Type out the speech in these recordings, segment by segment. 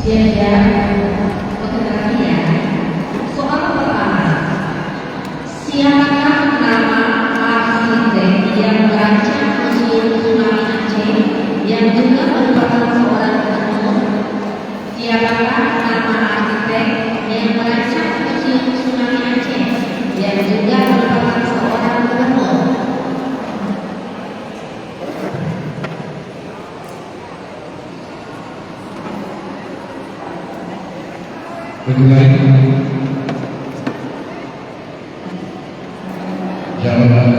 Siap-siap konsentrasi ya. Soal pertama, siapakah nama arsitek yang merancang museum Tsunami Aceh yang juga merupakan seorang gubernur? Siapakah nama arsitek yang merancang museum Tsunami Aceh yang juga merupakan seorang gubernur? Berkelahi jawaban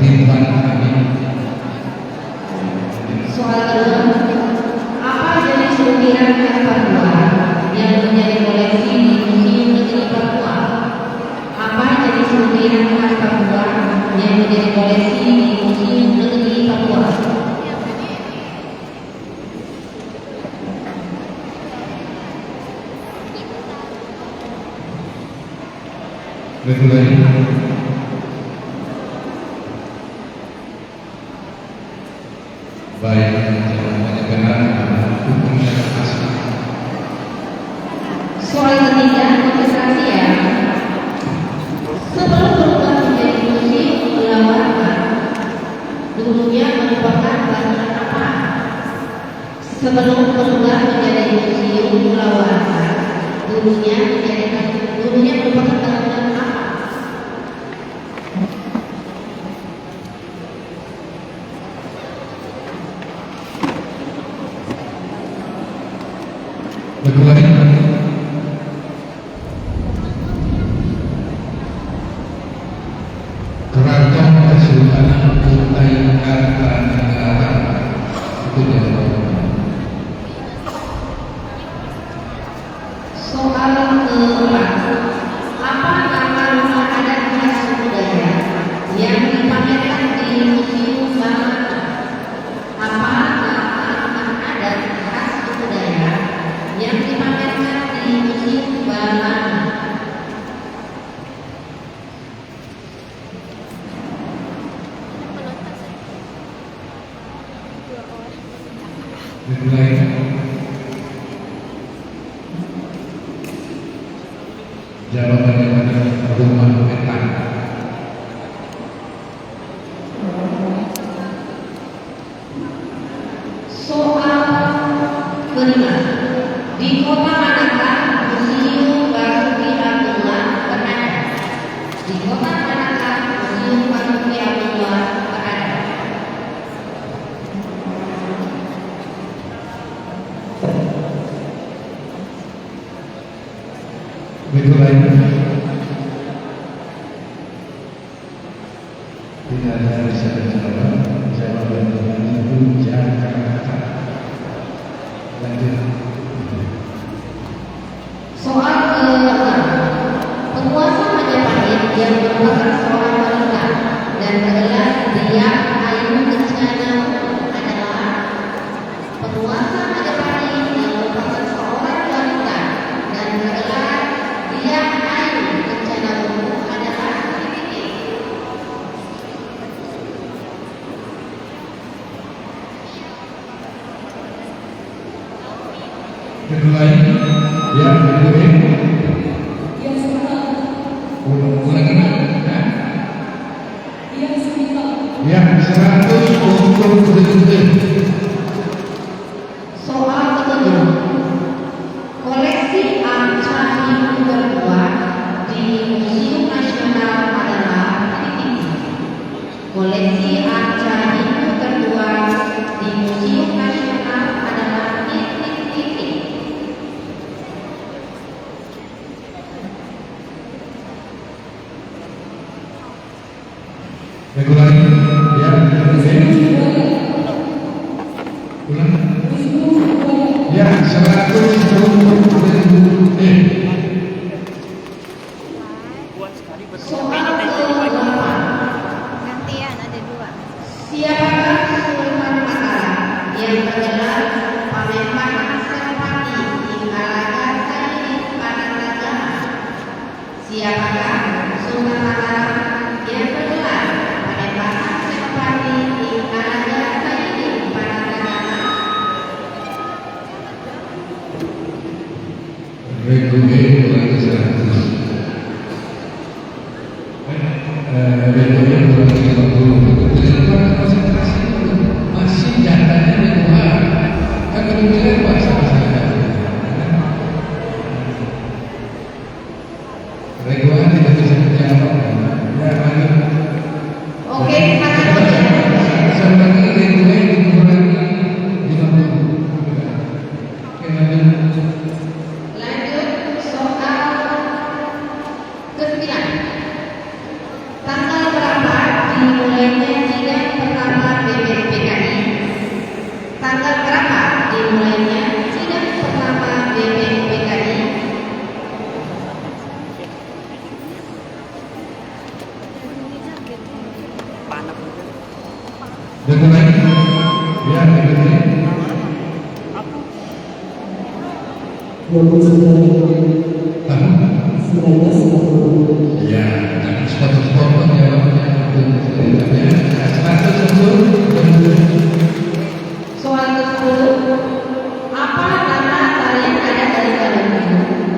Ridwan Kamil. Soal kedua, apa jenis ukiran khas Papua yang menjadi koleksi di Museum Negeri Papua? Apa jenis ukiran khas Papua yang menjadi koleksi di Museum Negeri Papua? Berkelahi baik jawabannya benar hukum yang asli. Soal ketiga, konsentrasi ya. Sebelum berubah menjadi museum Gula Warman, dulunya merupakan bangunan apa? Sebelum berubah menjadi museum Gula Warman, dulunya merupakan bangunan apa? Berkelahi Keraton Kesultanan Kutai Kartanegara. Itu jawabannya. Soal keempat, apa nama rumah adat khas budaya yang dipamerkan di Museum Bamana? Apa nama rumah adat khas budaya yang dipamerkan di Museum Bamana? Berkelahi jawabannya adalah rumah petak. Soal kelima, di kota manakah Museum Basuki Abdullah berada? Di kota manakah Museum Basuki Abdullah berada? Berkelahi tidak ada bisa dijawab. Jawabannya itu Jakarta. Lanjut. Soal ke-6, penguasa Majapahit yang merupakan seorang wanita dan bergelar Diah Ayu Kencana adalah penguasa Majapahit yang merupakan seorang wanita dan bergelar Diah Ayu Kencana adalah titik. Berkelahi yang berikutnya ulangi yang 100 untuk berikutnya. Soal ke-7, koleksi arca Hindu terbuat di Museum Nasional adalah titik. Koleksi arca Hindu terbuat di Museum Nasional adalah titik. Berkelahi yang berikutnya ulang yang 100 untuk berikutnya. Soal ke-8, Gantian ada dua. siapakah Sultan Mataram yang bergelar Panembahan Senopati Ingkaraga Sayyidin Padanagara? Siapakah Sultan Mataram yang bergelar Panembahan Senopati Ingkaraga Sayyidin Padanagara? RUB 200. RUB 250. Kenapa konsentrasi itu masih datanya regular? Kan kemudian bahasa saya regular tidak bisa menjawab. Ya lagi. Oke, kata saja. Sampai regular dikurangi 50. Oke, lanjut. Lanjut soal ke-9. Tanggal berapa dimulainya sidang pertama BPPKI? Tanggal berapa dimulainya sidang pertama BPPKI? Dengar lagi. Ya, dengar. 29 Tahun. 1940. Ya, jangan spot-spot jawabnya. 100 Soal ke-10. Apa nama tarian adat dari Galuh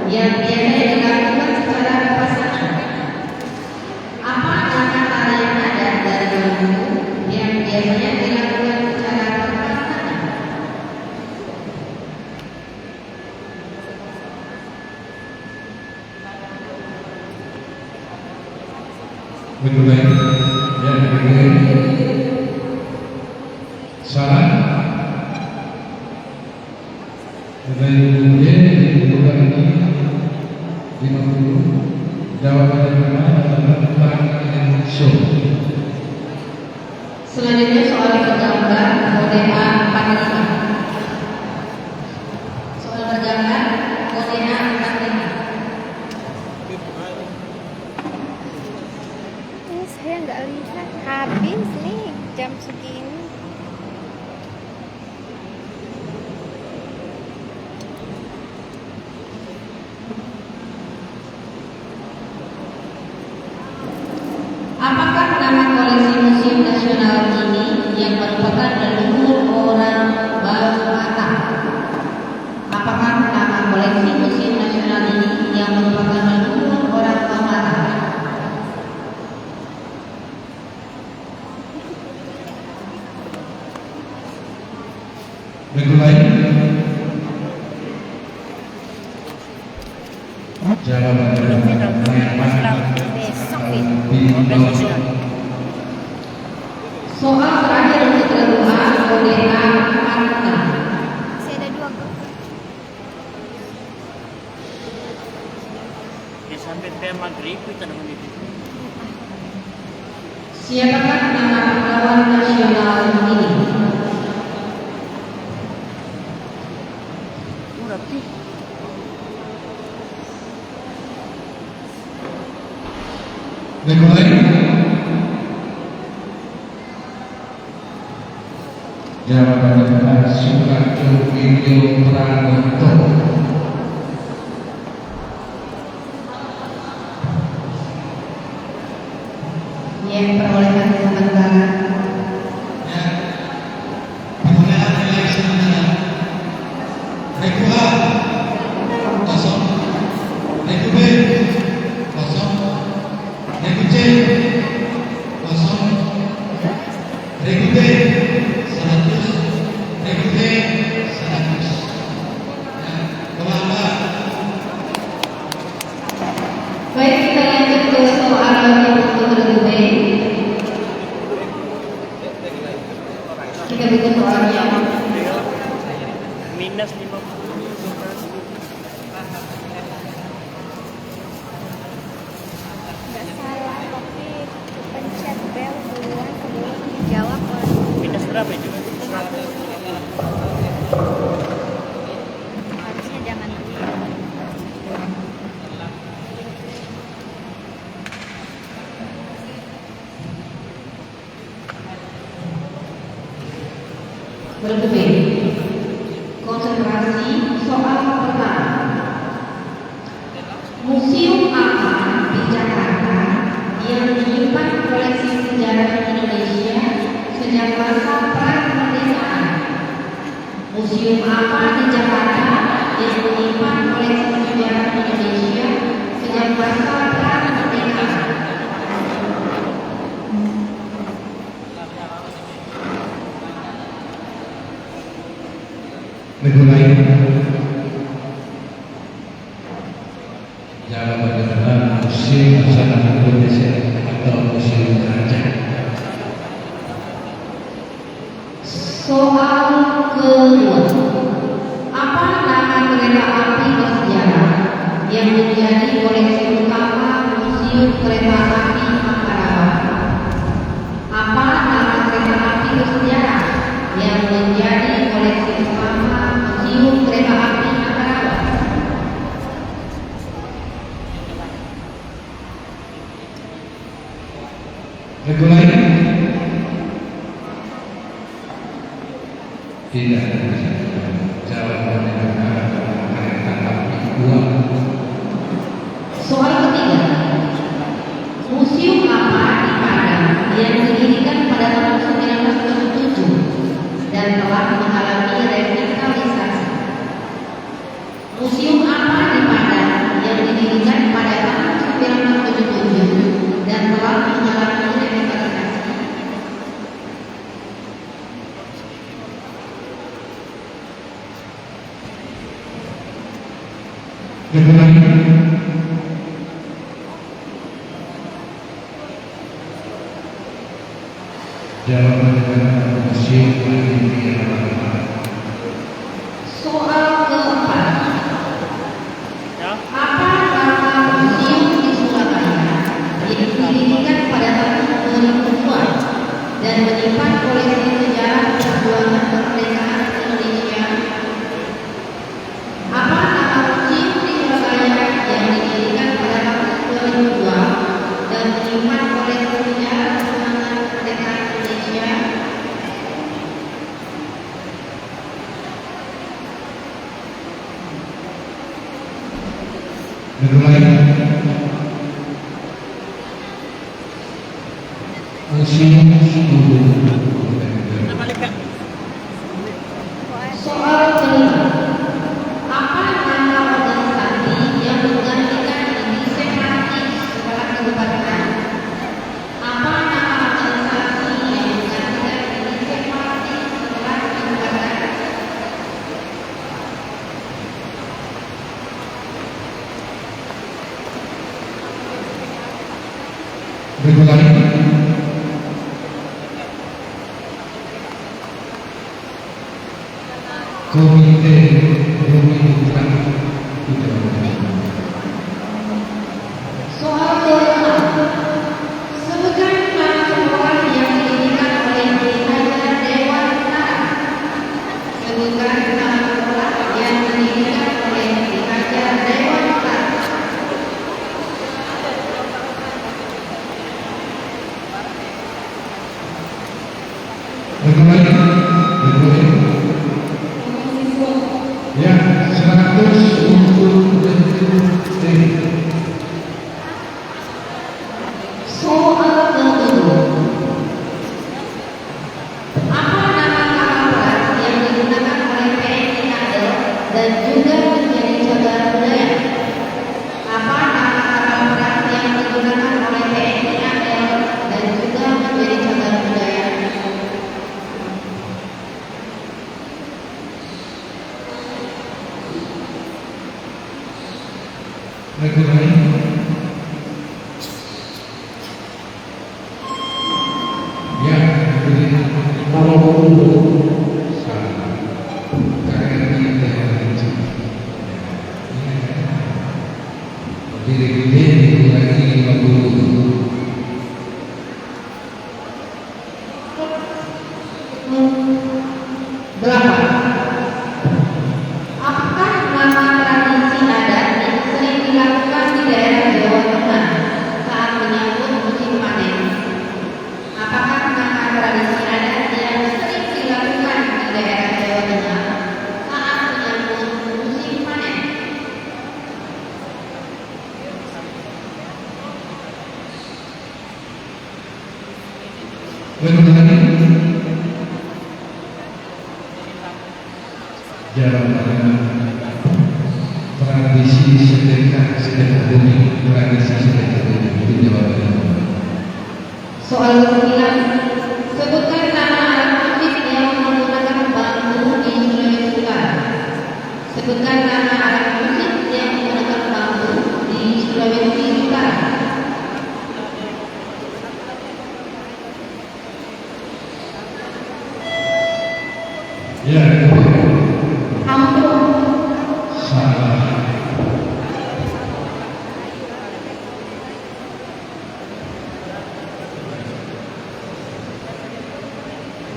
yang biasanya dilakukan secara berpasangan? Apa nama tarian adat dari Galuh yang biasanya dilakukan secara berpasangan? Betul baik. Ya, betul. Salah. Dari bulan ini 50. Jawaban yang benar adalah Bang Show. Selanjutnya soal bergambar kode A45. Soal bergambar kode A45. Ini saya nggak lihat. Habis nih jam segini. Apakah nama koleksi Museum Nasional ini yang merupakan leluhur orang Batu Batak? Apakah nama koleksi Museum Nasional ini yang merupakan leluhur orang Batu Batak? Betul baik. Jawaban yang benar Soal terakhir untuk kedua kode A46. Masih ada 2 kok. Ya sampai kayak maghrib itu naman itu. Siapakah nama pahlawan nasional ini? Murah sih. Betul baik. Jawaban yang benar Sukarjo Widyo Pranoto. Yang perolehan sementara. Perolehan nilai sementara. Regu A kosong, Regu B kosong, Regu C kosong, Regu D 100, Regu D 100. Kelapa. Baik, kita lanjut ke soal untuk Regu B. Kita buka soalnya. Minus 50. Nggak salah tapi pencet bel duluan sebelum dijawab oleh Minus berapa itu? harusnya jangan dulu. Regu B. Konsentrasi soal pertama. Museum apa di Jakarta yang menyimpan koleksi sejarah Indonesia sejak masa pra-kemerdekaan? Museum apa di Jakarta yang menyimpan koleksi sejarah Indonesia sejak masa pra kemerdekaan. Dimulai dalam adalah Museum Nasional Indonesia atau Museum Raja. Soal kedua, apa nama kereta api bersejarah yang menjadi koleksi utama Museum Kereta Api Manggarai? Apa nama kereta api bersejarah yang menjadi koleksi utama Museum Kereta Api Manggarai? Dimulai tidak jawabannya adalah kereta api uang. Soal ketiga, museum apa di Padang yang didirikan pada tahun 1977 dan telah mengalami revitalisasi? Museum apa di Padang yang didirikan pada tahun 1977 dan telah mengalami revitalisasi? Dimulai jawabannya adalah Museum Olimpia Palembang. Soal keempat, Ya. apa nama museum di Surabaya yang didirikan pada tahun 2002 dan menyimpan koleksi sejarah perjuangan kemerdekaan Indonesia? Apa nama museum di Surabaya yang didirikan pada tahun 2002 dan menyimpan koleksi sejarah perjuangan kemerdekaan Indonesia? Dimulai Museum Gubernur. Nabalik ka. Soal kelima, apa nama organisasi yang menggantikan ini separatis setelah kebubaran? Apa nama organisasi yang menggantikan ini separatis setelah kebubaran? Dimulai Komite Pembentukan Undang-Undang. Soal kelima, sebutkan nama sekolah yang didirikan oleh Ki Hajar Dewantara. Sebutkan nama sekolah yang didirikan oleh Ki Hajar Dewantara. Dimulai ya 100 untuk Soal ketujuh, apa nama kapal perang yang digunakan oleh TNI AL dan juga menjadi cagar budaya? Apa nama kapal perang yang digunakan oleh TNI AL dan juga menjadi cagar budaya? Dimulai ya salah KRI TNI gede-gede dikurangi 50. Delapan. Apakah nama tradisi adat yang sering dilakukan di daerah Jawa Tengah saat menyambut musim panen? Apakah nama tradisi adat yang sering dilakukan di daerah Jawa Tengah saat menyambut musim panen? Jawabannya tradisi realisasi itu jawabannya. Soal ke-9, sebutkan nama alat musik yang menggunakan bambu di Sulawesi Utara. Sebutkan nama alat musik yang menggunakan bambu di Sulawesi Utara. Ya, itu Ampun. salah.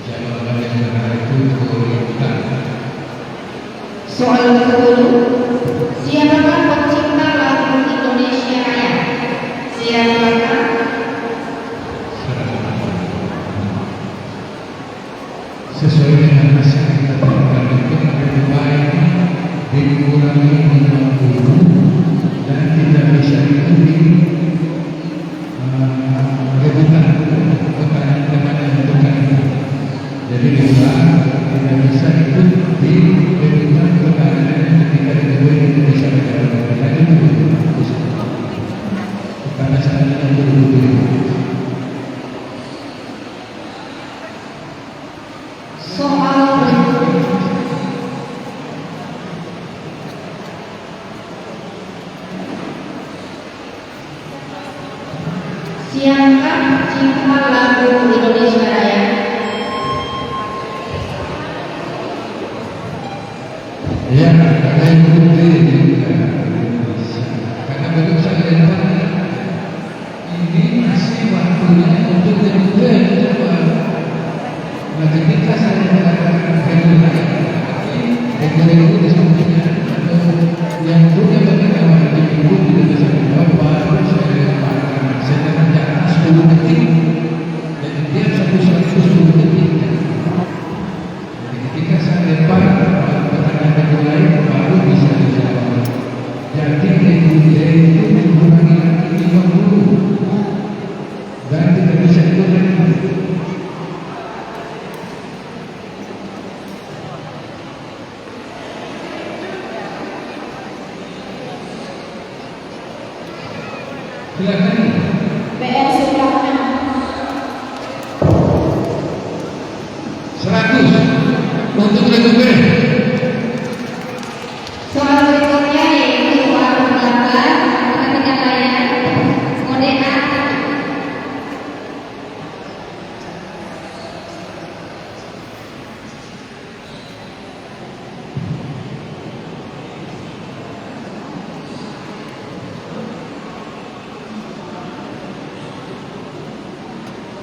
Jawaban yang benar itu bukan. Soal ke-10, siapakah pencipta lagu Indonesia Raya? Siapakah? Sesuai dengan hasil kita berikan itu lebih baik dikurangi dengan guru dan tidak bisa ikuti rebutan pertanyaan teman yang bukan itu. Jadi diulang tidak bisa ikut di rebutan pertanyaan yang ketika kedua tidak bisa menjawab pertanyaan itu karena saya guru-guru. Soal berikutnya, siapakah pencipta lagu Indonesia Raya? Ya, ada yang berhenti juga. Karena begitu saya lihat ini masih waktunya untuk berhenti. Nah, ketika saya mengatakan itu disebutnya yang punya pengetahuan di ibu tidak bisa menjawab baru saya lemparkan. Saya kerjakan 10 detik, jadi dia 10 detik. Jadi ketika saya lempar pertanyaan yang lain baru bisa dijawab. Jadi itu mengurangi lagi 50 dan tidak bisa ikut lagi. Silakan. PR Suprapna. 100 untuk rekomend. Soal berikutnya yaitu soal ke-8, perhatikan layar kode A.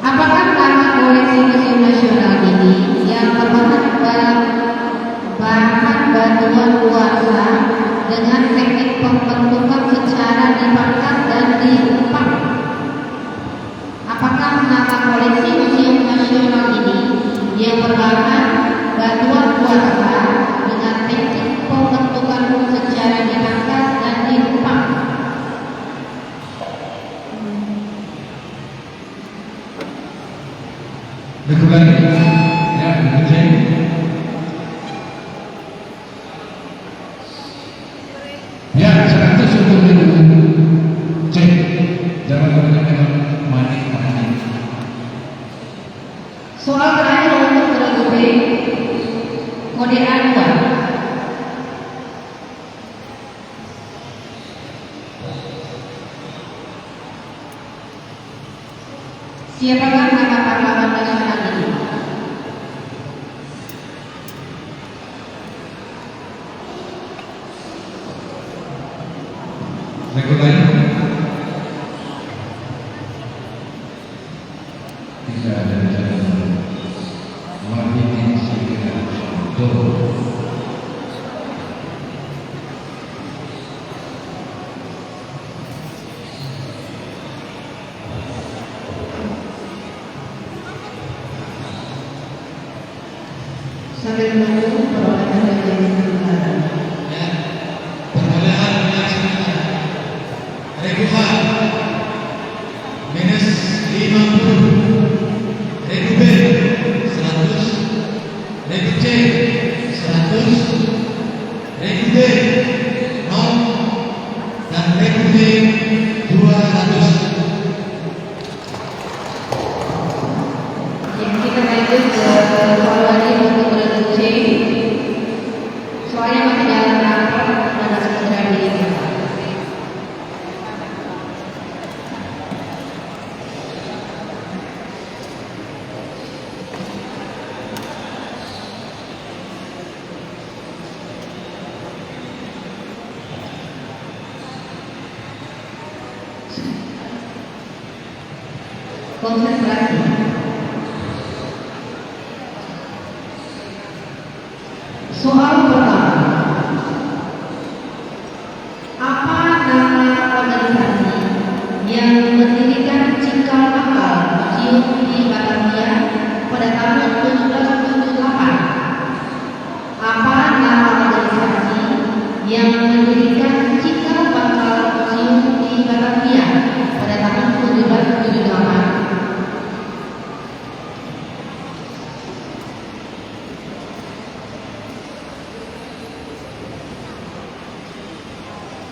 Apakah nama koleksi Museum Nasional ini yang berbahan batuan kuarsa dengan teknik pembentukan secara dipangkas dan diempat? Apakah nama koleksi Museum Nasional ini yang berbahan batuan kuarsa dengan teknik pembentukan secara dipangkas dan diempat? Dikulangi. Ya, cek. Ya, 100 untuk cek. Jangan kebanyakan manik-manik. Soal terakhir untuk lagu B, kode A2. Siapakah nama pahlawan nasional ini? Regulasi. Tidak ada jalan. Mari segera turun. Sambil menunggu perolehan dari sementara. Perolehan menyaksikan Reguhan minus 50, Regu B 100, Regu C 100, Regu D 0 dan Regu D 200. untuk berhenti C. Soalnya masih dalam rapat dan segera dilakukan. Konsentrasi. Soal pertama, apa nama organisasi yang mendirikan cikal bakal museum di Batavia pada tahun 1778? Apa nama organisasi yang mendirikan cikal bakal museum di Batavia pada tahun 1778?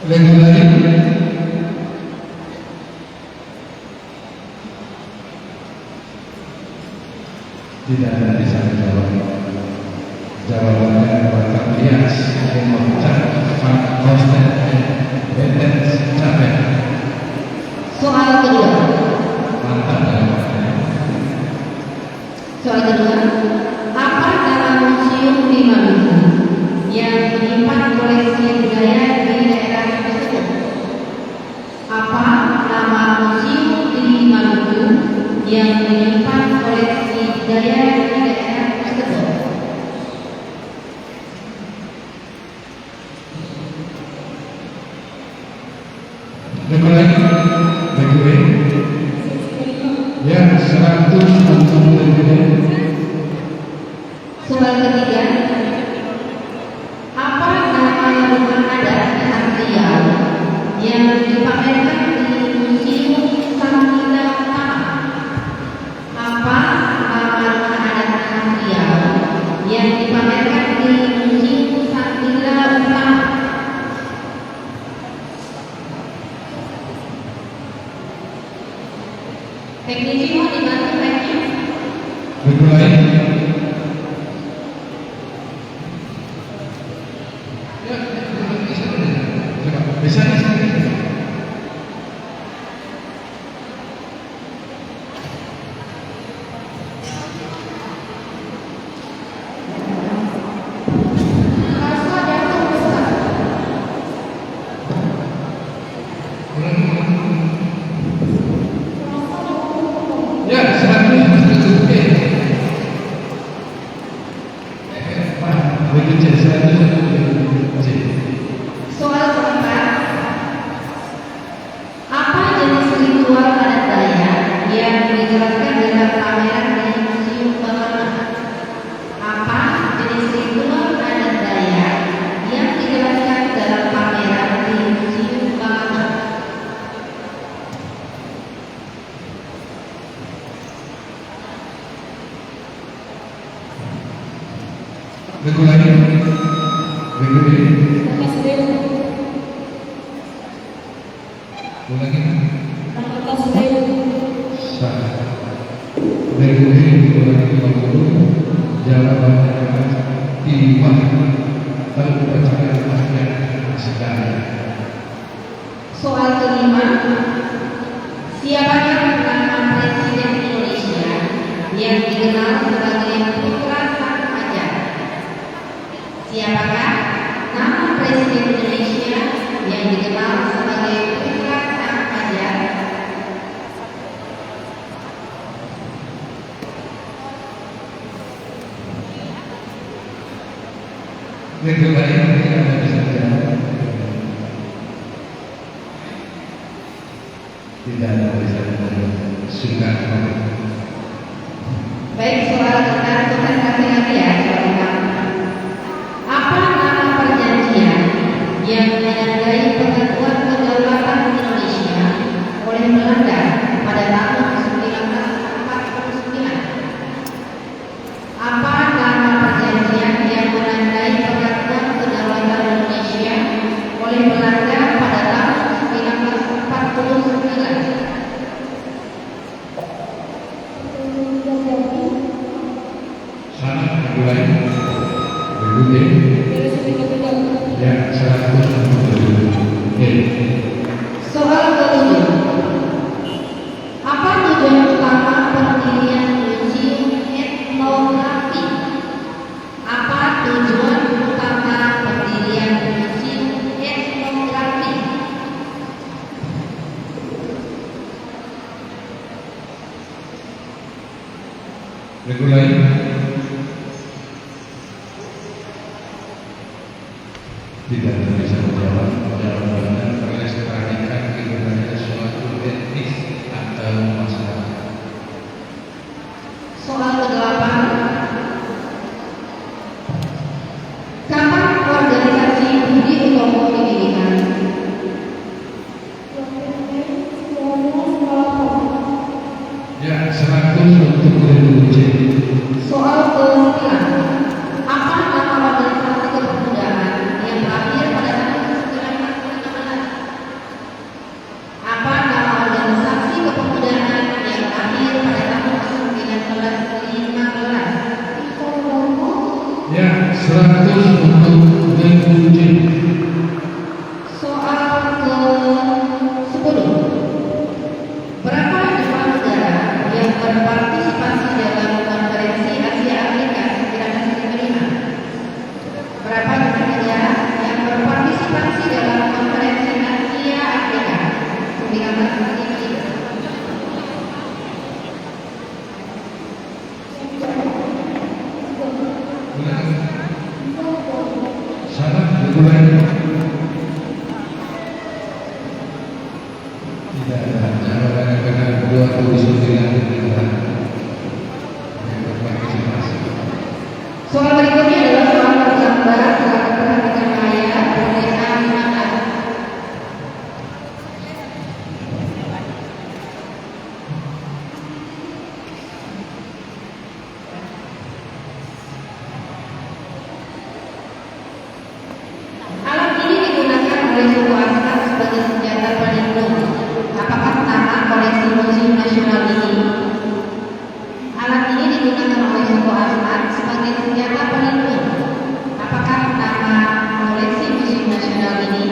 Regulasi tidak ada bisa dijawab. Jawabannya Batavia memecah Van Oosten dan Capek. Soal kedua. Mantap jawabannya. Soal kedua, apa nama museum di Maluku yang menyimpan koleksi budaya di daerah tersebut? Apa nama museum di Maluku yang menyimpan koleksi budaya di daerah tersebut? Regulasi ya 100 untuk Soal ketiga, apa nama rumah adat khas Riau yang dipamerkan di Museum Sanggila Utama? Apa nama rumah adat khas Riau yang dipamerkan di Museum Sanggila Utama? Teknisi mau dibantu teknik? regulasi bisa ya 100 Soal keempat, apa jenis ritual adat Dayak yang dijelaskan dalam pameran di Museum Bangladesh? Apa jenis ritual adat Dayak yang dijelaskan dalam pameran di Museum Bangladesh? regulasi ulangi jawabannya timah terpercaya sekali. Soal kelima, siapakah nama Presiden Indonesia yang dikenal sebagai Putra Sang Fajar? Siapakah nama Presiden Indonesia yang dikenal sebagai Putra Sang Fajar? Regulasi tidak bisa dijawab. Tidak ada bisa dijawab. Sudah. Baik, soal tentang konsentrasi lagi ya, soal pertama. Apa nama perjanjian yang menandai pengakuan kedaulatan Indonesia oleh Belanda pada tahun 1949? Apa nama perjanjian yang menandai pengakuan kedaulatan Indonesia oleh Belanda pada tahun 1949? dimulai. Berikutnya. Ya, 167. Oke. Soal ke-7. Apa tujuan utama pendirian museum etnografi? Apa tujuan utama pendirian museum etnografi? Dimulai. Tidak bisa menjawab jawabannya melestarikan kehidupan suatu etnis atau masyarakat. Soal ke-8. Kapan organisasi Budi Utomo didirikan? Ya, 100 untuk berikutnya. Soal ke-9. Apa nama organisasi kepemudaan yang lahir pada tahun 1916? Apa nama organisasi kepemudaan yang lahir pada tahun 1915? Ya, 100 untuk berikutnya. Soal ke-10. Berapa jumlah negara yang berpartisipasi dalam konferensi Asia Afrika 1995? Berapa jumlah negara yang berpartisipasi dalam konferensi Asia Afrika 1995? Salah dimulai. Tidak ada jawabannya benar 29 negara yang berpartisipasi. Soal berikutnya adalah soal tergambar. Silakan perhatikan layar. Boleh silakan. Alat ini digunakan oleh suku Asmat sebagai senjata pelindung. Apakah nama koleksi Museum Nasional ini? Alat ini digunakan oleh suku Asmat sebagai senjata pelindung. Apakah nama koleksi Museum Nasional ini?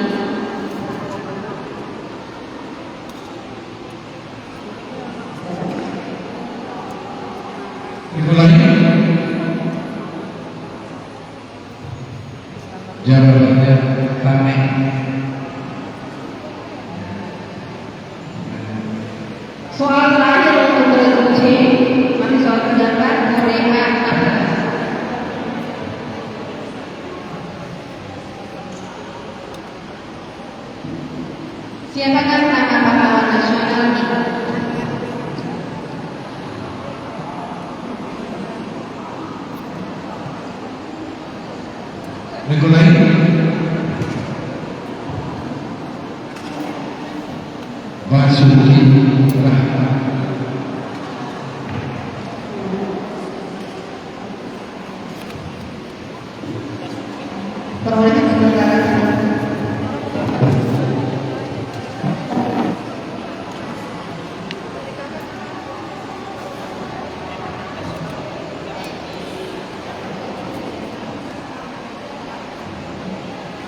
Dimulai. Jawabannya tameng. Soal terakhir untuk berikutnya masih soal tergambar. Mereka 16. Siapakah nama pahlawan nasional kita? Dimulai. Basuki Rahmat. Perolehan sementara.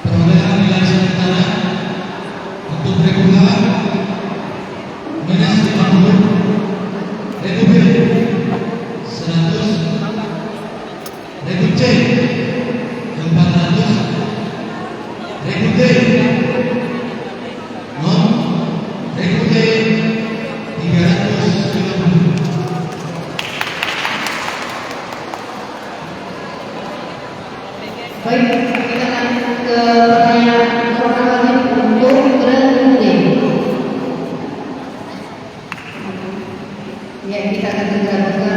Perolehan nilai sementara untuk regular minus 50, reguler 100, reguler 400, reguler non reguler 350. Baik, kita lanjut ke pertanyaan soal wajib untuk berikutnya. Ya, kita akan segera buka.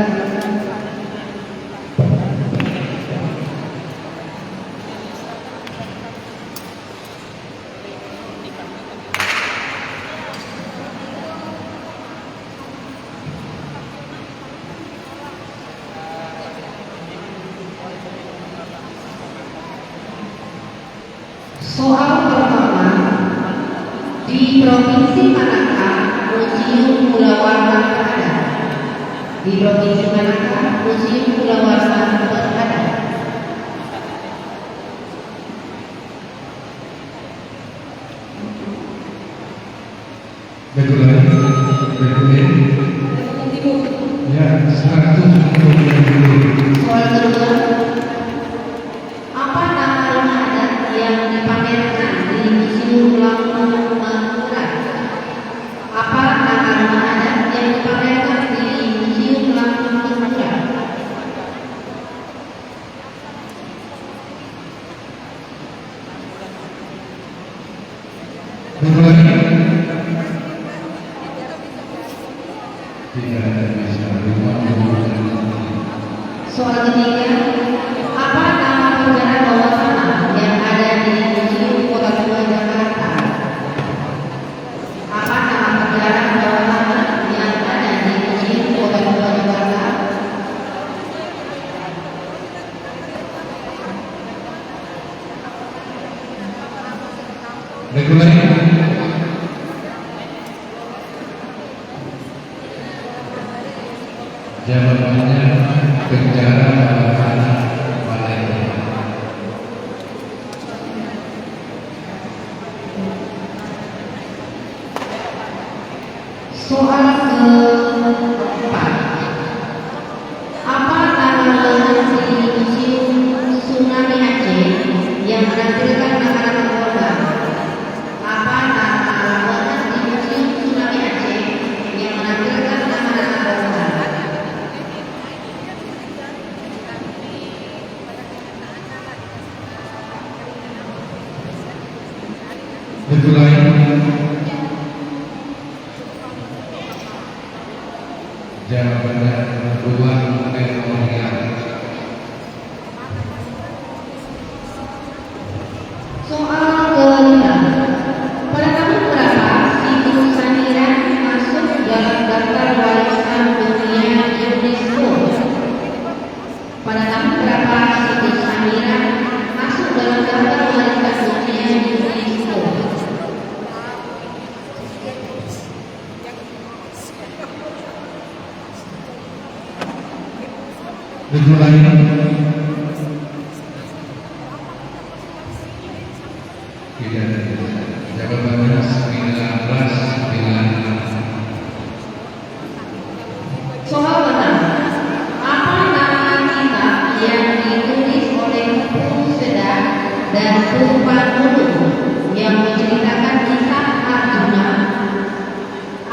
Soal pertama, di provinsi manakah Museum Kulawarsa berada? Di provinsi manakah Museum Kulawarsa berada? Berulangnya tidak ada bisa rumah. Soal ketiga, apa nama negara bawah tanah yang ada di Museum Kota Tua Jakarta? Apa nama negara bawah tanah yang ada di Museum Kota Tua Jakarta? Regularnya jawabannya penjara bawah tanah Balai. Soal keempat, apa nama lengan di Museum Tsunami Aceh yang menampilkan makanan keluarga? Apa nama lengan di Museum Tsunami Aceh yang menampilkan makanan keluarga? Regularnya jawabannya ruang memorial. Soal kelima, pada tahun berapa situs Sangiran masuk dalam daftar warisan dunia UNESCO? Pada tahun berapa situs Sangiran masuk dalam daftar warisan dunia UNESCO? Regularnya tidak ada. Jawabannya 1996. Soal pertama, apa nama kitab yang ditulis oleh Pu Sedar dan Purwanulu yang menceritakan kisah Arjuna?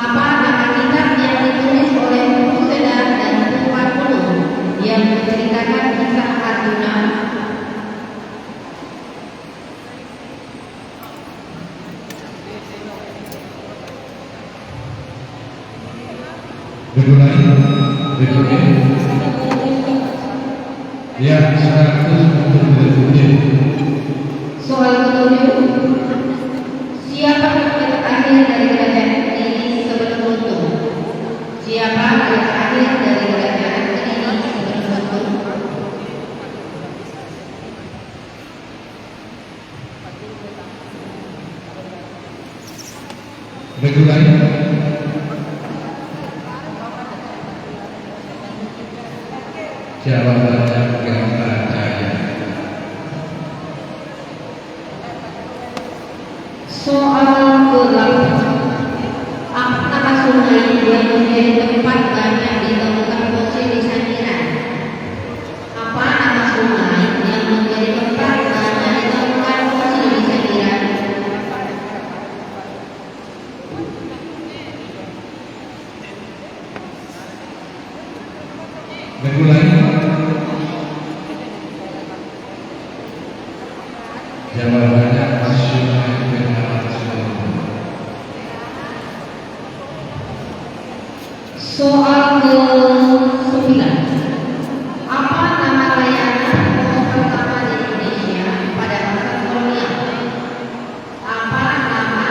Apa nama kitab yang ditulis oleh Pu Sedar dan Purwanulu yang menceritakan kisah Arjuna? Regularnya yang 197. Soal ketujuh, siapa rakyat akhir dari kerajaan ini sebelum runtuh? Siapa rakyat akhir dari kerajaan ini sebelum runtuh? Regularnya jawabannya Grantajaya. Soal ke-8, apa nama sungai yang menjadi tempat banyak ditemukan fosil di Sangiran? Apa nama sungai yang menjadi tempat banyak ditemukan fosil di Sangiran? Regularnya jawabannya Sungai Bengawan Solo. Soal ke-9, apa nama layanan pos pertama di Indonesia pada masa kolonial? Apa nama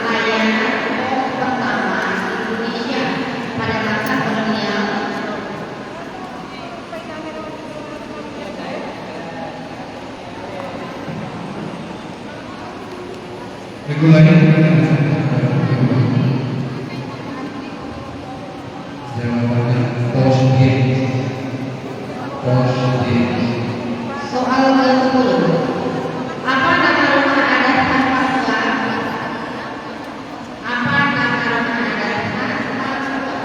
layanan pos pertama di Indonesia pada masa kolonial? Regularnya jawabannya Posgate. Soal ke-10, apa nama rumah adat khas Papua? Apa nama rumah adat khas Papua?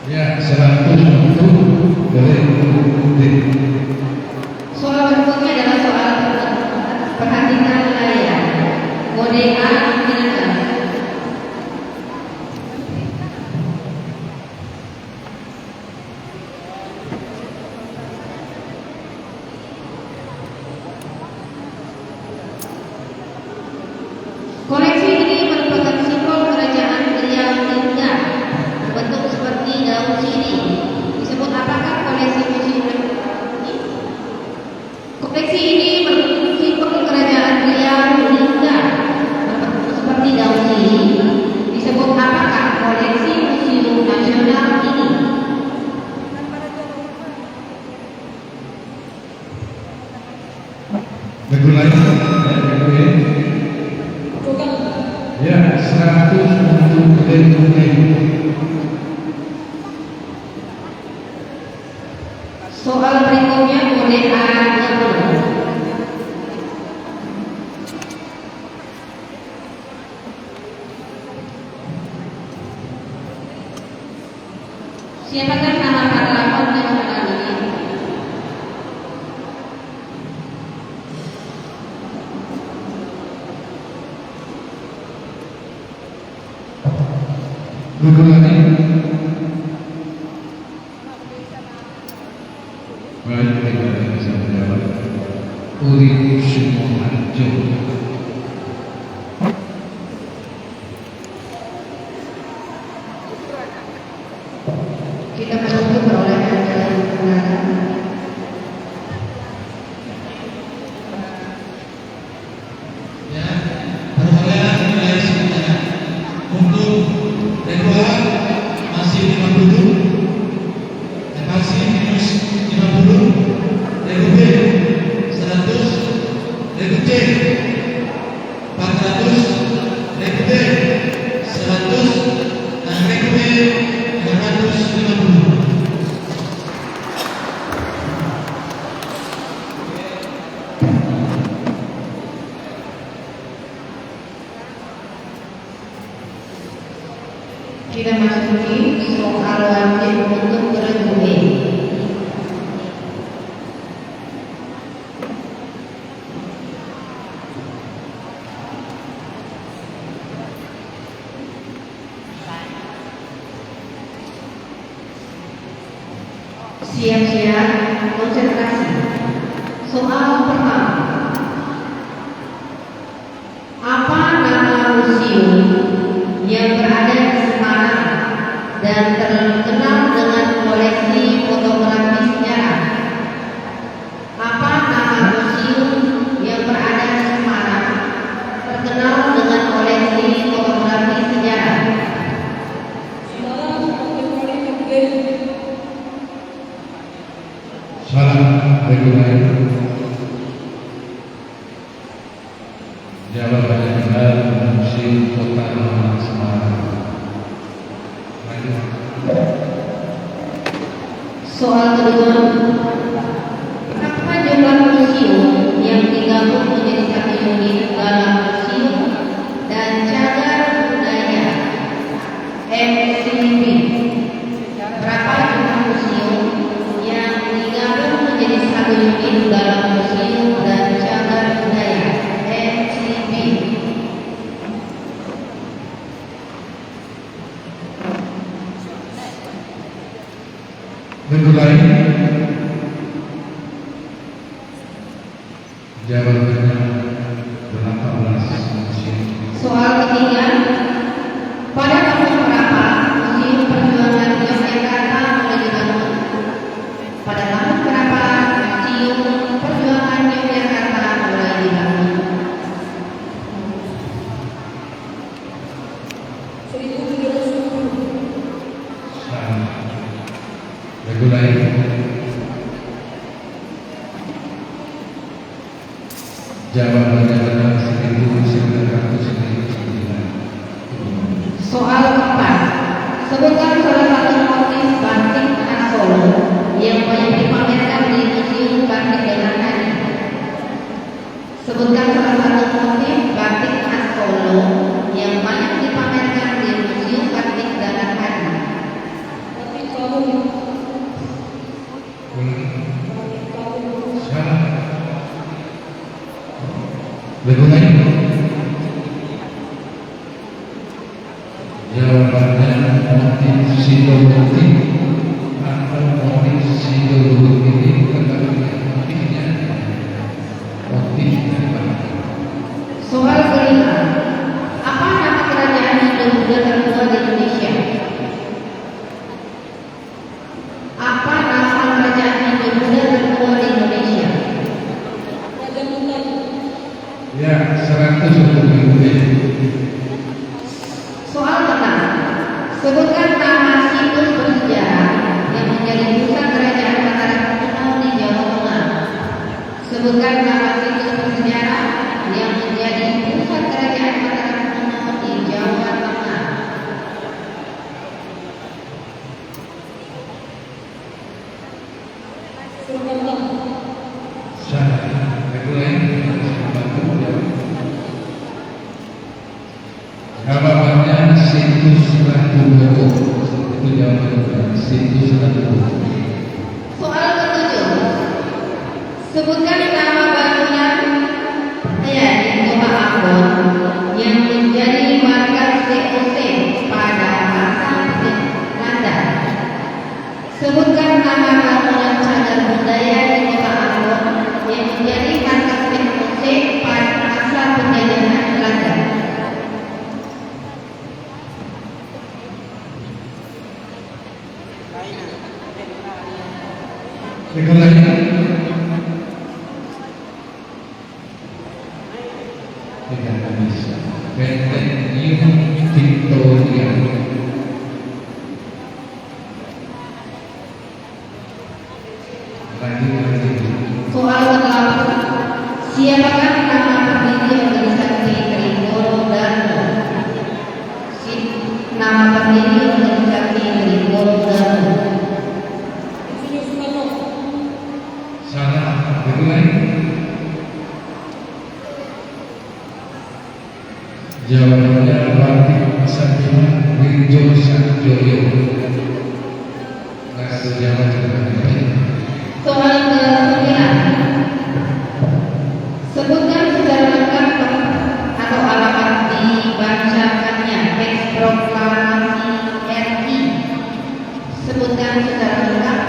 Ya, 100 untuk boleh. Soal berikutnya adalah soal perhatikan wilayah. Kode A digunakan. Brunei. Soal berikutnya boleh A20. Siapakah nama pahlawan nasional ini? Bergulangan. Baik, kita bisa menjawab. Urip Sumoharjo. Kita menunggu perolehan dalam kebenaran. Ya, perolehan nilai sebenarnya untuk Dewa masih 50, Ekasi minus 50, Regu B 100, Regu C 400, Regu D 100, dan Regu B 550. Kita masuki soal wajib untuk bergumul. Siap-siap, konsentrasi. Soal pertama. Apa nama museum yang berada di Semarang dan terkenal dengan koleksi fotografi sejarah? Apa nama museum yang berada di Semarang terkenal dengan koleksi fotografi sejarah? Salah reguler. Jawabannya benar, Museum Kota Lama Semarang. Soal kedua, berapa jumlah museum yang digabung menjadi satu unit dalam museum dan cagar budaya MCB? Berapa jumlah museum yang digabung menjadi satu unit dalam museum dan cagar budaya MCB? Minggu lain jawabannya 18 museum. Soal ketiga, pada tahun berapa Museum Perjuangan Yogyakarta mulai dibangun? Pada tahun berapa Museum Perjuangan Yogyakarta mulai dibangun? Salah. Reguler. Jawabannya benar 1909. Soal keempat, sebutkan salah satu motif batik khas Solo yang banyak dipamerkan di Museum Batik Dengan Hari. Sebutkan salah satu motif batik khas Solo yang banyak dipamerkan di Museum Batik Dengan Hari. Salah. Reguler. Jawabannya motif sidotik atau motif sidotik ini tergantung motifnya. Motif dari mana? Soal kelima, apa nama kerajaan Hindu-Buddha tertua di Indonesia? Apa nama kerajaan Hindu-Buddha tertua di Indonesia? Ya, 100 untuk reguler. Soal tentang, sebutkan nama situs bersejarah yang menjadi pusat kerajaan Mataram kuno di Jawa Tengah. Sebutkan nama situs bersejarah yang menjadi pusat kerajaan Mataram kuno di Jawa Tengah. situs Ratu.co. Itu jawaban situs Ratu.co. Soal ketujuh, sebutkan nama bangunan di Kota Ambon yang menjadi markas VOC pada masa Belanda. Sebutkan nama bangunan cagar budaya di Kota Ambon yang menjadi markas VOC pada masa penjajahan Belanda. Rekor lagi. Tidak bisa. Benteng New Victoria. Lanjut. Soal ke-8, siapakah nama pendiri organisasi Tribun Darmo? Nama pendiri organisasi Tribun Darmo. Salah. Rekor lagi. Jawabannya Batik Satima Wirjo Sanjoyo. Langsung jawab Soal ke-9, sebutkan secara lengkap atau alamat dibacakannya teks proklamasi RI. Sebutkan secara lengkap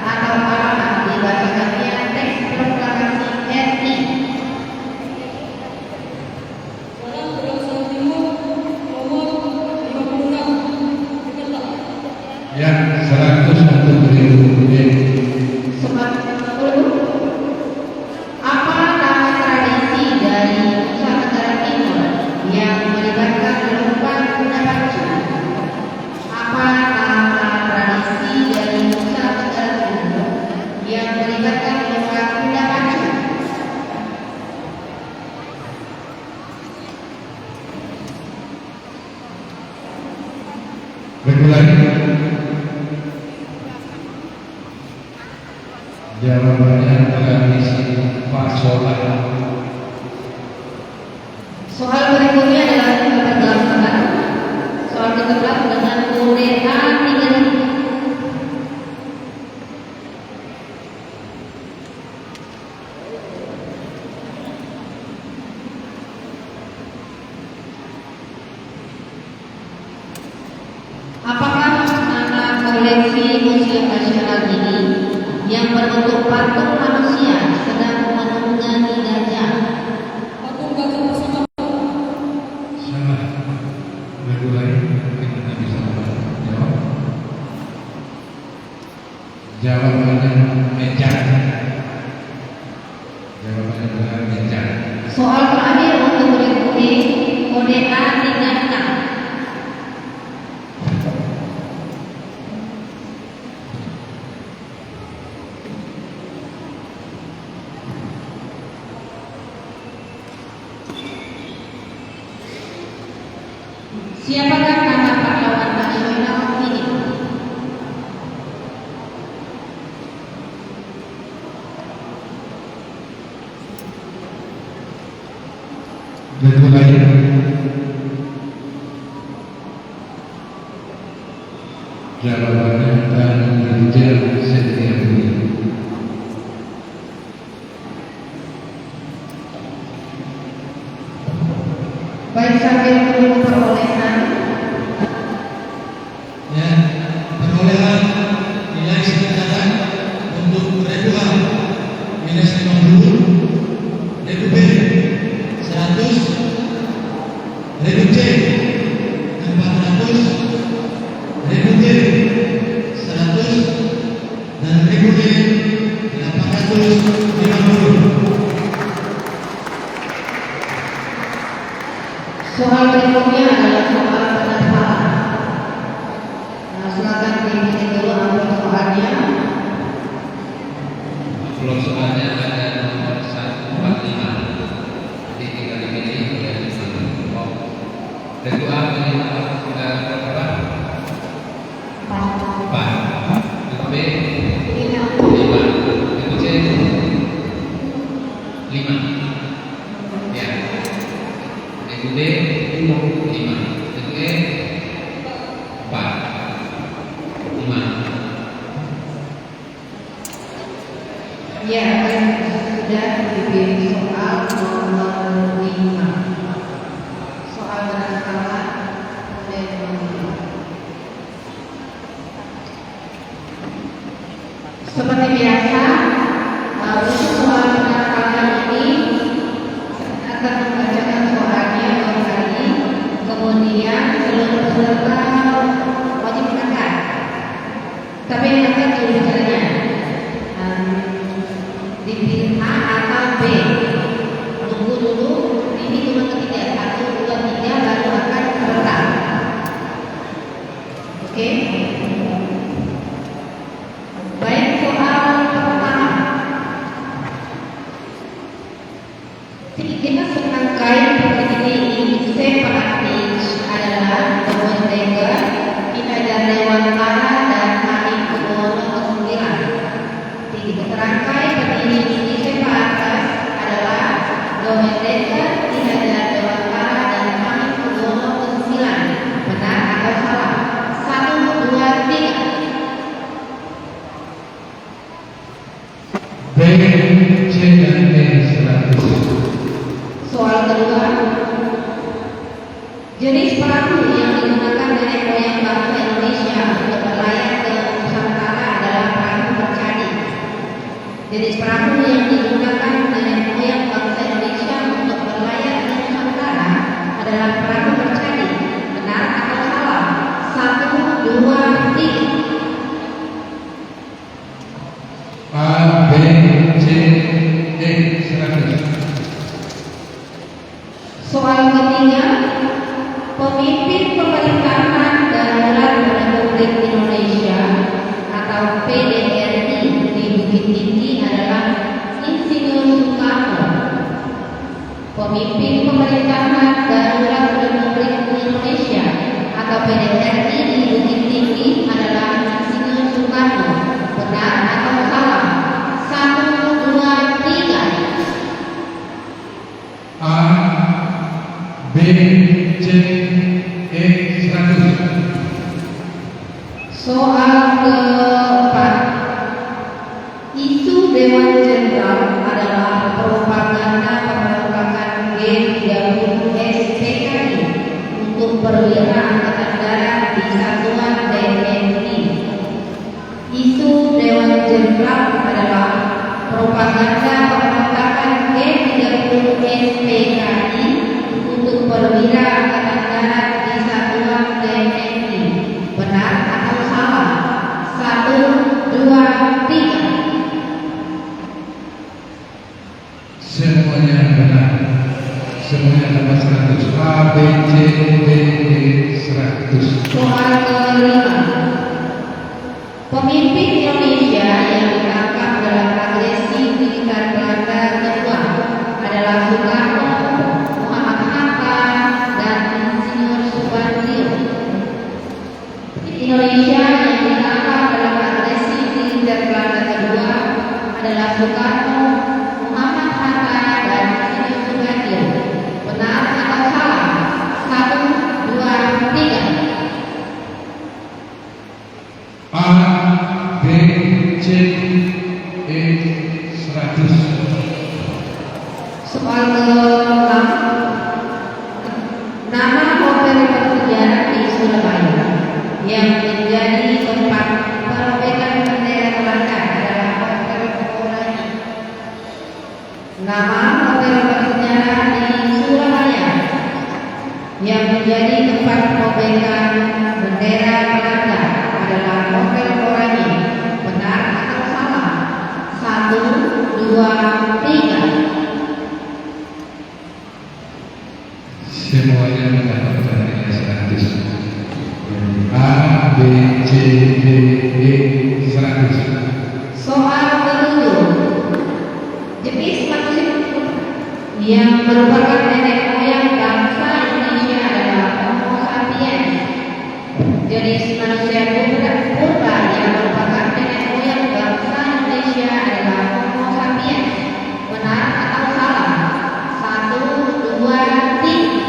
atau alamat dibacakannya teks proklamasi RI. yang 140.000. Soal 10, apa nama tradisi dari Nusa Tenggara Timur yang melibatkan lomba kuda pacu? Apa nama tradisi dari Nusa Tenggara Timur yang melibatkan lomba kuda pacu? Regulasi. Jawabannya tradisi Pasola. Soal berikutnya adalah nomor 8. Soal ke-11 dengan kode A3000. Apakah nama koleksi Museum Nasional ini yang berbentuk patung manusia sedang menunggangi gajah? Salah. Regulasi. Kita bisa jawab. Jawabannya meja. Jawabannya benar meja. Soal terakhir untuk berikutnya kode A36. Siapakah nama pahlawan nasional ini? Regulasi. Jawabannya Tanu Rijal Setiabudi. Baik, sampai menunggu perolehan. Ya, perolehan nilai sekitar untuk regular minus 50, regu B 100, regu C 400, regu D 100, dan regu D 850. Soal berikutnya adalah soal penasaran. Silakan dibikin dulu amplop soalnya. Amplop soalnya ada nomor 145. Jadi tinggal dipilih dari kelompok. Regu A minimal berapa? 4. Regu B 5. Regu C 5. Ya. Regu D 5. Regu E peserta wajib berangkat. Tapi yang akan juru bicaranya dipilih A atau B. Tunggu dulu, ini cuma ketiga, 1, 2, 3 baru akan peserta. Oke. Baik, soal pertama. Kita serangkai seperti ini. Separatist adalah Dewantara, kita ada Dewantara dan Halim Kudono ke-9. Jadi serangkai berdiri ini separatis adalah Dewantara, kita ada Dewantara dan Halim Kudono ke-9. Benar atau salah? 1, 2, 3. B, C, dan D 100. Soal kedua, jenis perahu yang digunakan nenek moyang bangsa Indonesia untuk berlayar ke Nusantara adalah perahu bercadi. Jenis perahu yang digunakan nenek moyang bangsa Indonesia untuk berlayar ke Nusantara adalah perahu bercadi. Benar atau salah? 1, 2, 3. A, B, C, D 100. Soal ketiga, pemimpin pemerintahan darurat Republik Indonesia atau PDRI di Bukit Tinggi adalah Insinyur Soekarno. Pemimpin pemerintahan darurat Republik Indonesia atau PDRI di Bukit Tinggi adalah Insinyur Soekarno. Benar atau salah? 1, 2, 3. A, B, C, D 100. Soal keempat, isu Dewan Jenderal adalah propaganda pembentukan G30 SPKI untuk perwira Angkatan Darat di Satuan TNI. Isu Dewan Jenderal adalah propaganda pembentukan G30 SPKI untuk perwira Angkatan Darat di Satuan TNI. Benar atau salah? 1, 2, 3. Semuanya benar. Semuanya tambah 100. A, B, C, D 100. Soal kelima, pemimpin Indonesia yang ditangkap dalam agresi militer Belanda kedua adalah Soekarno, Muhammad Hatta, dan Insinyur Subandio. Indonesia yang ditangkap dalam agresi militer Belanda kedua adalah Soekarno, Muhammad Hatta, dan Insinyur Subandio. Benar atau salah? 1, 2, 3. A, B, C, D 100. Soal ke-6, nama hotel bersejarah di Surabaya yang menjadi tempat perobekan bendera Belanda adalah Hotel Oranye. Nama hotel bersejarah di Surabaya yang menjadi tempat perobekan bendera Belanda adalah Hotel Oranye. Benar atau salah? 1, 2, 3. Semuanya mendapatkan nilai 100. A, B, C, D 100. Soal ke-7, jenis manusia yang merupakan nenek moyang bangsa Indonesia adalah Homo sapiens. Jenis manusia purba yang merupakan nenek moyang bangsa Indonesia adalah Homo sapiens. Benar atau salah? 1, 2, 3.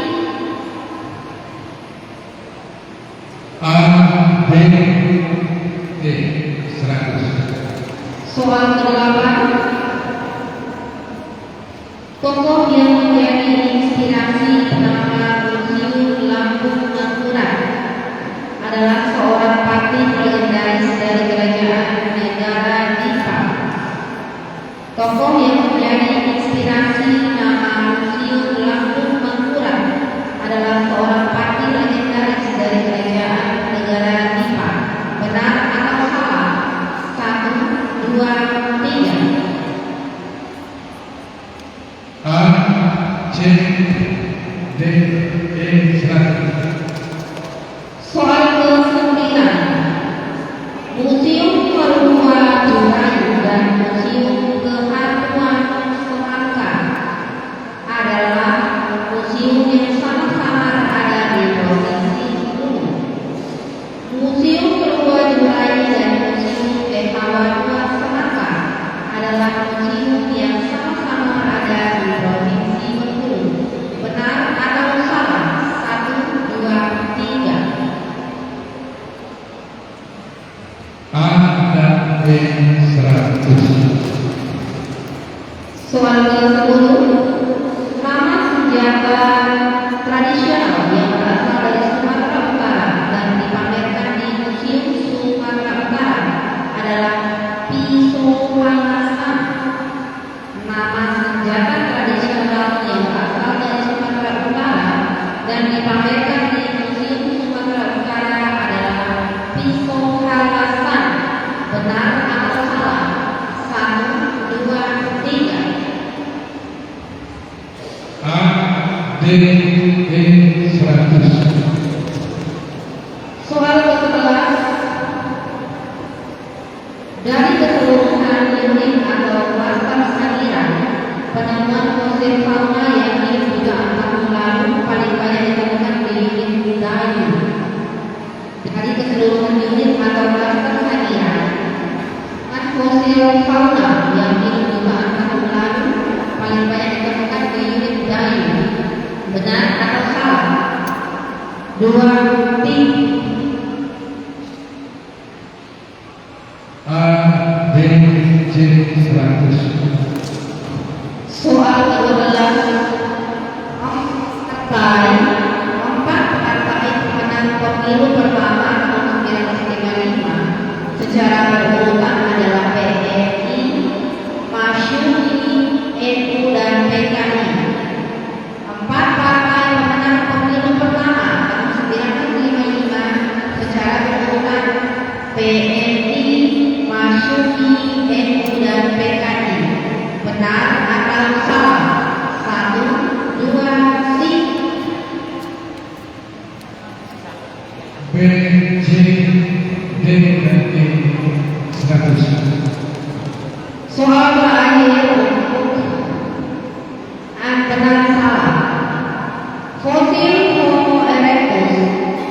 A, B, D 100. Soal ke-8, tokoh yang menjadi inspirasi nama Museum Lambung Mangkurat adalah seorang patih legendaris dari kerajaan negara Dipa. Tokoh yang menjadi inspirasi nama Museum Lambung Mangkurat adalah seorang patih legendaris dari kerajaan 100. Soal ke-9, Museum Perua Jurayu dan Museum Kehatuan Semangka adalah museum yang sama-sama ada di Provinsi Gunung. Museum Perua Jurayu dan Museum Kehatuan Semangka adalah museum yang sama-sama ada di Provinsi Bengkulu. Benar atau salah? 1, 2, 3. A dan B 100. Soal ke-10, nama senjata tradisional yang berasal dari Sumatera Utara dan dipamerkan di Museum Sumatera Utara adalah pisau halasan. Nama senjata tradisional yang berasal dari Sumatera Utara dan dipamerkan di Museum Sumatera Utara adalah pisau halasan. Benar atau salah? 1, 2, 3. A, D, E 100. Soal ke-11, dari keseluruhan unit atau kluster Sangiran, penemuan fosil fauna yang hidup jutaan tahun lalu paling banyak ditemukan di unit Dayu. Dari keseluruhan unit atau kluster Sangiran, fosil fauna yang hidup jutaan tahun lalu paling banyak ditemukan di unit Dayu. Benar atau salah? 2, 3. A, B, C 100. Soal ke-12, empat partai pemenang pemilu pertama tahun 1955 secara berurutan adalah PNI, Masyumi, NU, dan PKI. Empat partai pemenang pemilu pertama tahun 1955 secara berurutan PNI, Masyumi, NU, dan PKI. Benar atau salah? 1, 2, 3. B, C, D, dan E 100. Soal terakhir, benar salah. Fosil Homo erectus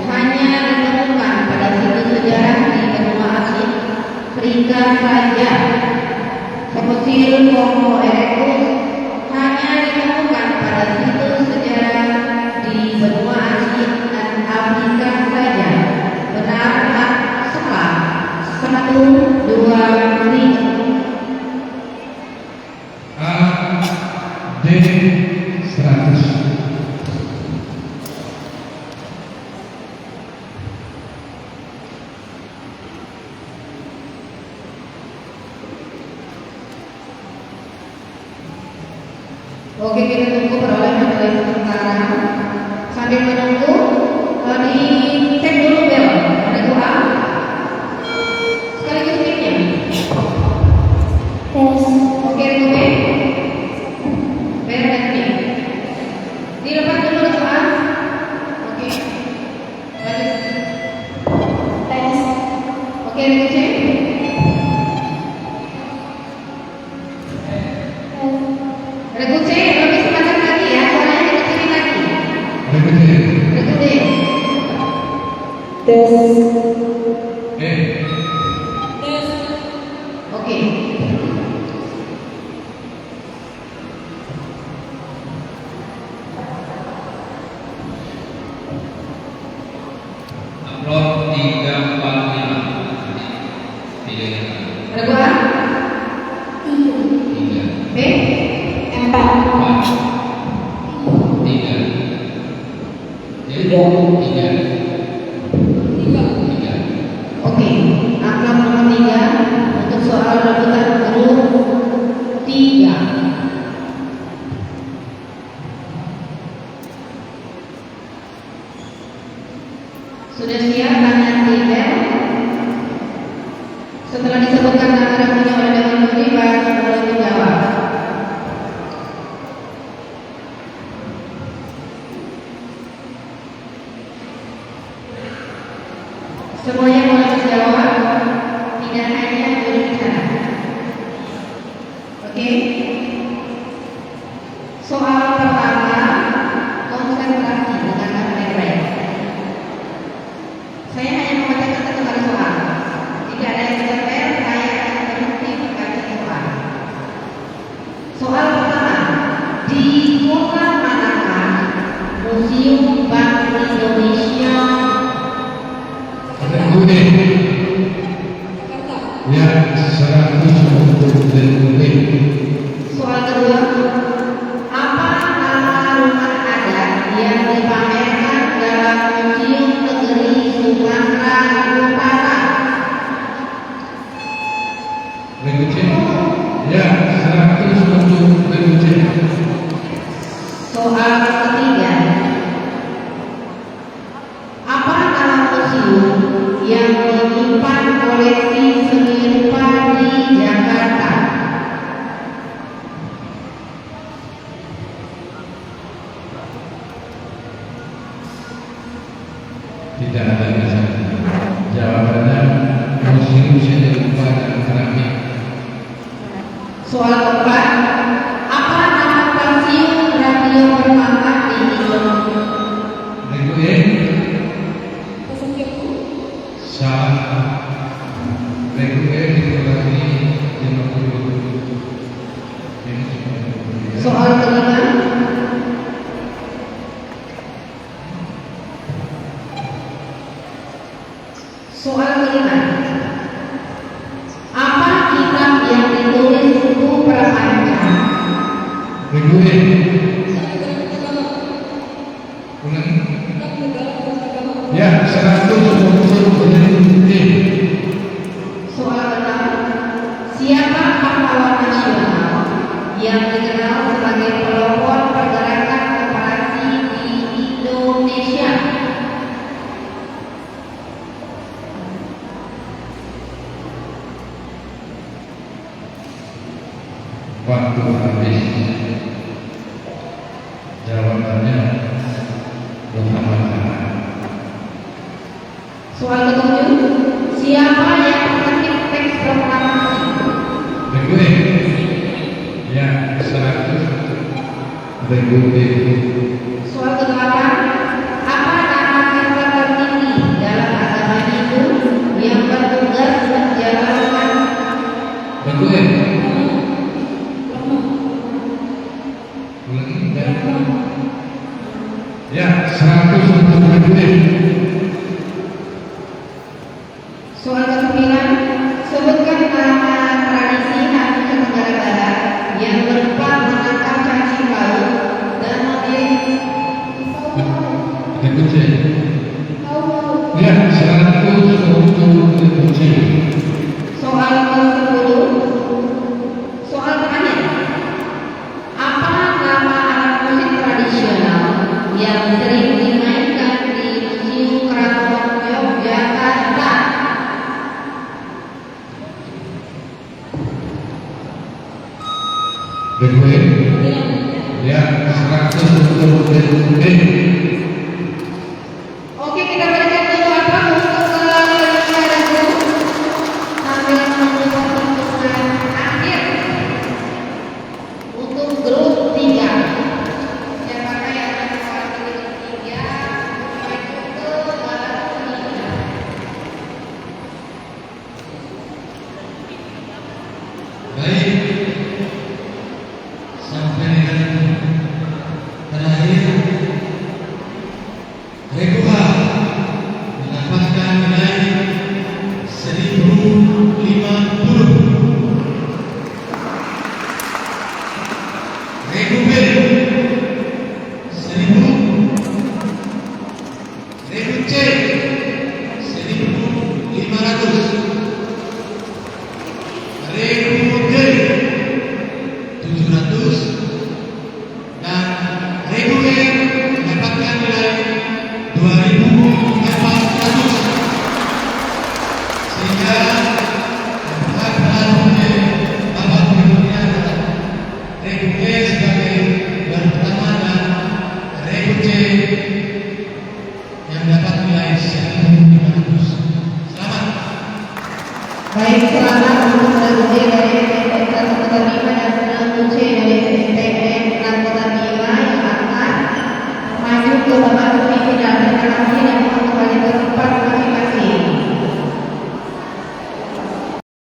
hanya ditemukan pada situs sejarah di benua Afrika saja. Fosil Homo erectus hanya ditemukan pada situs sejarah di benua Afrika saja. Benar atau salah? 1, 2, 3. A, D 100. Oke, kita tunggu perolehan dari sementara. Sambil menunggu, dicek dulu bel. Ada doa. Sekaligus mic-nya. Oke, itu B. Bel dan mic. Dilepas dulu doa. Oke. Lanjut. Oke, dicek. Reguce, lebih sebentar lagi ya, soalnya ada kecilin lagi. Reguce. E. Oke. Upload 345. Tiga. Regu A, 3. B, 4. 3. 3. Oke. Angka nomor 3 untuk soal rebutan grup 3. Sudah siap tanya email? Setelah disebutkan nama rebutannya oleh Dewan Budi, baru boleh menjawab. Semuanya boleh menjawab, tidak hanya berbicara. Oke? Soal pertama, konsentrasi dengan baik. Saya hanya membacakan satu kali soal. Jika ada yang terpel, saya akan berhenti membaca soal. Soal pertama, di kota manakah Museum Bank Indonesia? Ya, 120 lebih. Soal kedua, apa nama rumah adat yang dipamerkan dalam Museum Negeri Sumatera Utara? Berikutnya. Ya, 120 lebih. Soal ketiga, apa nama museum yang menyimpan koleksi seni rupa di Jakarta? Tidak ada di sana. Jawabannya Museum Seni Rupa dan Keramik. Soal keempat, apa nama stasiun radio pertama di Indonesia? Berikutnya. Salah. Berikutnya dikurangi 50. Soal kelima, apa kitab yang ditulis buku Prapanca? Berikutnya. Ulangi. Ya, 120 lebih. Soal keenam, siapa pahlawan nasional yang dikenal sebagai pelopor pergerakan koperasi di Indonesia? Waktu habis. Jawabannya Muhammad. Soal ketujuh, siapa yang mengetik teks proklamasi? Berikutnya. Ya, 100. Berikutnya. Soal kedelapan, apa nama kata tertinggi dalam agama Hindu yang bertugas menjalankan? Berikutnya. Ulangi. Ya, 100 untuk berikutnya. Soal kesembilan, sebutkan nama tradisi Asia Tenggara Barat yang berupa menangkap cacing laut dan mengirim. Berikutnya. Ya, 100 untuk berikutnya. Soal ke-10, soal terakhir, apa nama alat musik tradisional yang sering dimainkan di Museum Keraton Yogyakarta? Berikutnya. Ya, 100 untuk berikutnya. Oke, kita berikan dulu apa untuk penyelenggara sambil menunggu keputusan akhir untuk grup 3. Siapakah yang akan mewakili grup 3 maju ke bawah ini? Baik, sampai dengan terakhir selamat untuk Sel dari PTN satu Kota Bima dan Sel C dari PTN 6 Kota Bima yang akan maju ke babak